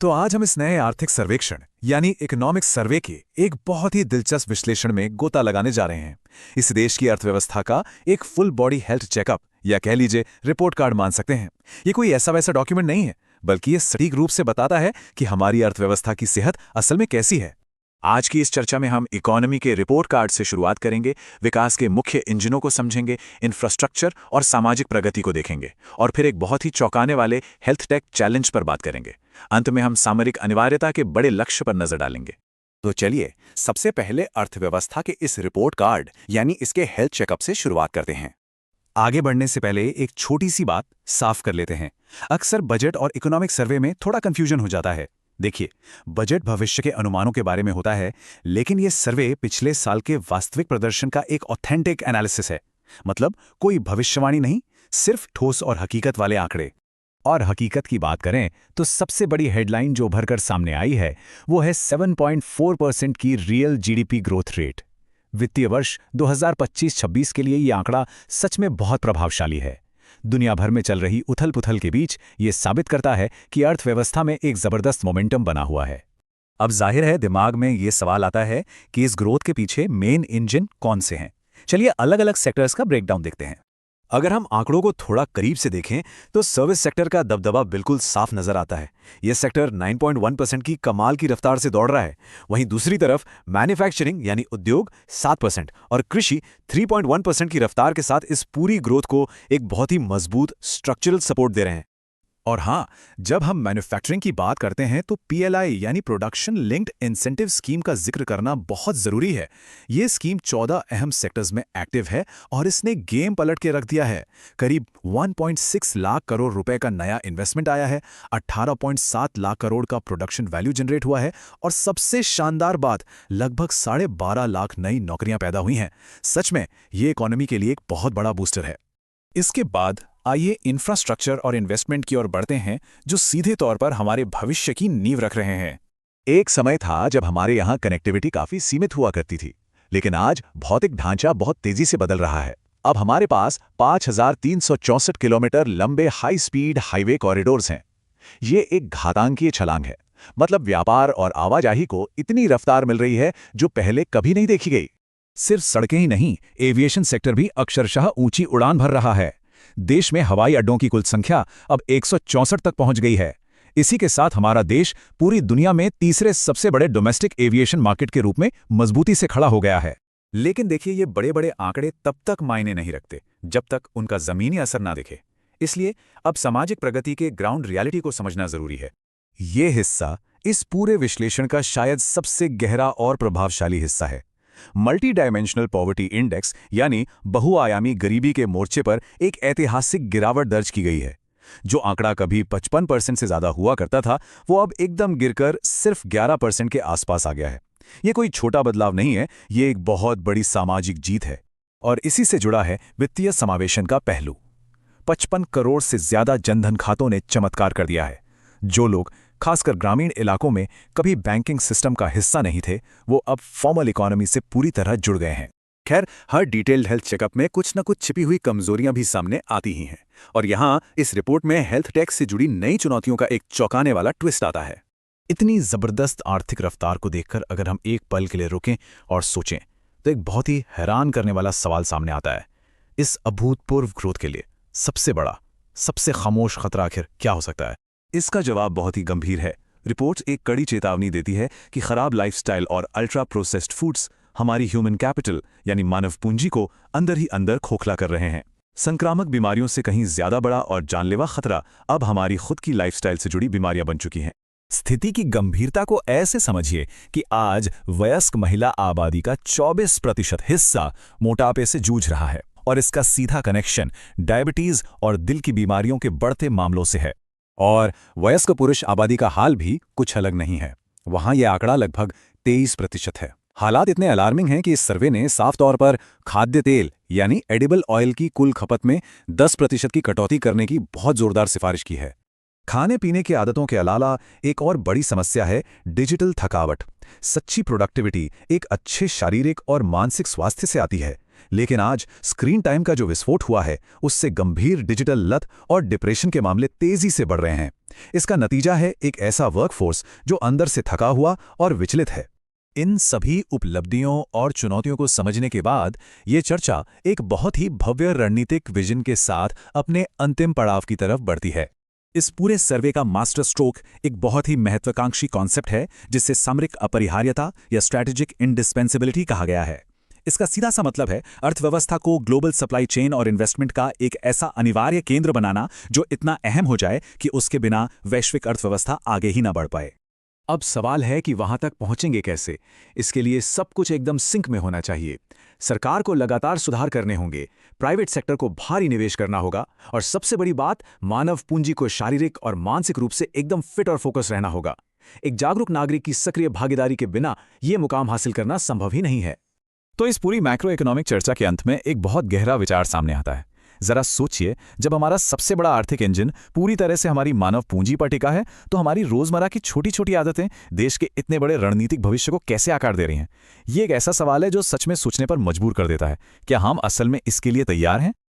तो आज हम इस नए आर्थिक सर्वेक्षण यानी इकोनॉमिक सर्वे के एक बहुत ही दिलचस्प विश्लेषण में गोता लगाने जा रहे हैं। इस देश की अर्थव्यवस्था का एक फुल बॉडी हेल्थ चेकअप या कह लीजिए रिपोर्ट कार्ड मान सकते हैं। ये कोई ऐसा वैसा डॉक्यूमेंट नहीं है, बल्कि ये सटीक रूप से बताता है कि हमारी अर्थव्यवस्था की सेहत असल में कैसी है। आज की इस चर्चा में हम इकोनॉमी के रिपोर्ट कार्ड से शुरुआत करेंगे, विकास के मुख्य इंजनों को समझेंगे, इंफ्रास्ट्रक्चर और सामाजिक प्रगति को देखेंगे और फिर एक बहुत ही चौंकाने वाले हेल्थ टेक चैलेंज पर बात करेंगे। अंत में हम सामरिक अनिवार्यता के बड़े लक्ष्य पर नजर डालेंगे। तो चलिए सबसे पहले अर्थव्यवस्था के इस रिपोर्ट कार्ड यानी इसके हेल्थ चेकअप से शुरुआत करते हैं। आगे बढ़ने से पहले एक छोटी सी बात साफ कर लेते हैं। अक्सर बजट और इकोनॉमिक सर्वे में थोड़ा कंफ्यूजन हो जाता है। देखिए, बजट भविष्य के अनुमानों के बारे में होता है, लेकिन ये सर्वे पिछले साल के वास्तविक प्रदर्शन का एक ऑथेंटिक एनालिसिस है। मतलब कोई भविष्यवाणी नहीं, सिर्फ ठोस और हकीकत वाले आंकड़े। और हकीकत की बात करें तो सबसे बड़ी हेडलाइन जो उभरकर सामने आई है वो है 7.4% की रियल जीडीपी ग्रोथ रेट। वित्तीय वर्ष 2025-26 के लिए ये आंकड़ा सच में बहुत प्रभावशाली है। दुनिया भर में चल रही उथल-पुथल के बीच ये साबित करता है कि अर्थव्यवस्था में एक जबरदस्त मोमेंटम बना हुआ है। अब जाहिर है दिमाग में ये सवाल आता है कि इस ग्रोथ के पीछे मेन इंजन कौन से हैं। चलिए अलग अलग सेक्टर्स का ब्रेकडाउन देखते हैं। अगर हम आंकड़ों को थोड़ा करीब से देखें तो सर्विस सेक्टर का दबदबा बिल्कुल साफ नजर आता है। यह सेक्टर 9.1% की कमाल की रफ्तार से दौड़ रहा है। वहीं दूसरी तरफ मैन्युफैक्चरिंग यानी उद्योग 7% और कृषि 3.1% की रफ्तार के साथ इस पूरी ग्रोथ को एक बहुत ही मजबूत स्ट्रक्चरल सपोर्ट दे रहे हैं। और हाँ, जब हम मैन्युफैक्चरिंग की बात करते हैं तो पीएलआई यानी प्रोडक्शन लिंक्ड इंसेंटिव स्कीम का जिक्र करना बहुत जरूरी है। ये स्कीम 14 अहम सेक्टर्स में एक्टिव है और इसने गेम पलट के रख दिया है। करीब 1.6 लाख करोड़ रुपए का नया इन्वेस्टमेंट आया है, 18.7 लाख करोड़ का प्रोडक्शन वैल्यू जनरेट हुआ है और सबसे शानदार बात, लगभग 12.5 लाख नई नौकरियां पैदा हुई हैं। सच में ये इकोनॉमी के लिए एक बहुत बड़ा बूस्टर है। इसके बाद आइए इंफ्रास्ट्रक्चर और इन्वेस्टमेंट की ओर बढ़ते हैं, जो सीधे तौर पर हमारे भविष्य की नींव रख रहे हैं। एक समय था जब हमारे यहाँ कनेक्टिविटी काफी सीमित हुआ करती थी, लेकिन आज भौतिक ढांचा बहुत तेजी से बदल रहा है। अब हमारे पास 5,364 किलोमीटर लंबे हाई स्पीड हाईवे कॉरिडोर्स हैं। ये एक घातांकीय छलांग है। मतलब व्यापार और आवाजाही को इतनी रफ्तार मिल रही है जो पहले कभी नहीं देखी गई। सिर्फ सड़कें ही नहीं, एविएशन सेक्टर भी अक्षरशः ऊंची उड़ान भर रहा है। देश में हवाई अड्डों की कुल संख्या अब 164 तक पहुंच गई है। इसी के साथ हमारा देश पूरी दुनिया में तीसरे सबसे बड़े डोमेस्टिक एविएशन मार्केट के रूप में मजबूती से खड़ा हो गया है। लेकिन देखिए, ये बड़े बड़े आंकड़े तब तक मायने नहीं रखते जब तक उनका जमीनी असर ना दिखे। इसलिए अब सामाजिक प्रगति के ग्राउंड रियलिटी को समझना जरूरी है। ये हिस्सा इस पूरे विश्लेषण का शायद सबसे गहरा और प्रभावशाली हिस्सा है। मल्टी डायमेंशनल पॉवर्टी इंडेक्स यानी बहुआयामी गरीबी के मोर्चे पर एक ऐतिहासिक गिरावट दर्ज की गई है। जो आंकड़ा कभी 55% से ज्यादा हुआ करता था, वो अब एकदम गिरकर सिर्फ 11% के आसपास आ गया है। ये कोई छोटा बदलाव नहीं है, ये एक बहुत बड़ी सामाजिक जीत है। और इसी से जुड़ा है वित्तीय समावेशन का पहलू। 55 करोड़ से ज्यादा जनधन खातों ने चमत्कार कर दिया है। जो लोग खासकर ग्रामीण इलाकों में कभी बैंकिंग सिस्टम का हिस्सा नहीं थे, वो अब फॉर्मल इकोनॉमी से पूरी तरह जुड़ गए हैं। खैर, हर डिटेल्ड हेल्थ चेकअप में कुछ न कुछ छिपी हुई कमजोरियां भी सामने आती ही हैं। और यहाँ इस रिपोर्ट में हेल्थ टैक्स से जुड़ी नई चुनौतियों का एक चौंकाने वाला ट्विस्ट आता है। इतनी जबरदस्त आर्थिक रफ्तार को देखकर अगर हम एक पल के लिए रुकें और सोचें तो एक बहुत ही हैरान करने वाला सवाल सामने आता है। इस अभूतपूर्व ग्रोथ के लिए सबसे बड़ा, सबसे खामोश खतरा आखिर क्या हो सकता है? इसका जवाब बहुत ही गंभीर है। रिपोर्ट एक कड़ी चेतावनी देती है कि खराब लाइफस्टाइल और अल्ट्रा प्रोसेस्ड फूड्स हमारी ह्यूमन कैपिटल यानी मानव पूंजी को अंदर ही अंदर खोखला कर रहे हैं। संक्रामक बीमारियों से कहीं ज्यादा बड़ा और जानलेवा खतरा अब हमारी खुद की लाइफस्टाइल से जुड़ी बीमारियां बन चुकी हैं। स्थिति की गंभीरता को ऐसे समझिए कि आज वयस्क महिला आबादी का 24% हिस्सा मोटापे से जूझ रहा है और इसका सीधा कनेक्शन डायबिटीज और दिल की बीमारियों के बढ़ते मामलों से है। और वयस्क पुरुष आबादी का हाल भी कुछ अलग नहीं है। वहां यह आंकड़ा लगभग 23% है। हालात इतने अलार्मिंग हैं कि इस सर्वे ने साफ तौर पर खाद्य तेल यानी एडिबल ऑयल की कुल खपत में 10% की कटौती करने की बहुत जोरदार सिफारिश की है। खाने पीने की आदतों के अलावा एक और बड़ी समस्या है डिजिटल थकावट। सच्ची प्रोडक्टिविटी एक अच्छे शारीरिक और मानसिक स्वास्थ्य से आती है, लेकिन आज स्क्रीन टाइम का जो विस्फोट हुआ है, उससे गंभीर डिजिटल लत और डिप्रेशन के मामले तेजी से बढ़ रहे हैं। इसका नतीजा है एक ऐसा वर्कफोर्स जो अंदर से थका हुआ और विचलित है। इन सभी उपलब्धियों और चुनौतियों को समझने के बाद ये चर्चा एक बहुत ही भव्य रणनीतिक विजन के साथ अपने अंतिम पड़ाव की तरफ बढ़ती है। इस पूरे सर्वे का मास्टर स्ट्रोक एक बहुत ही महत्वाकांक्षी कॉन्सेप्ट है, जिसे सामरिक अपरिहार्यता या स्ट्रैटेजिक इंडिस्पेंसिबिलिटी कहा गया है। इसका सीधा सा मतलब है अर्थव्यवस्था को ग्लोबल सप्लाई चेन और इन्वेस्टमेंट का एक ऐसा अनिवार्य केंद्र बनाना जो इतना अहम हो जाए कि उसके बिना वैश्विक अर्थव्यवस्था आगे ही ना बढ़ पाए। अब सवाल है कि वहां तक पहुंचेंगे कैसे? इसके लिए सब कुछ एकदम सिंक में होना चाहिए। सरकार को लगातार सुधार करने होंगे, प्राइवेट सेक्टर को भारी निवेश करना होगा और सबसे बड़ी बात, मानव पूंजी को शारीरिक और मानसिक रूप से एकदम फिट और फोकस रहना होगा। एक जागरूक नागरिक की सक्रिय भागीदारी के बिना यह मुकाम हासिल करना संभव ही नहीं है। तो इस पूरी मैक्रो इकोनॉमिक चर्चा के अंत में एक बहुत गहरा विचार सामने आता है। जरा सोचिए, जब हमारा सबसे बड़ा आर्थिक इंजन पूरी तरह से हमारी मानव पूंजी पर टिका है, तो हमारी रोजमर्रा की छोटी छोटी आदतें देश के इतने बड़े रणनीतिक भविष्य को कैसे आकार दे रही हैं? ये एक ऐसा सवाल है जो सच में सोचने पर मजबूर कर देता है। क्या हम असल में इसके लिए तैयार हैं?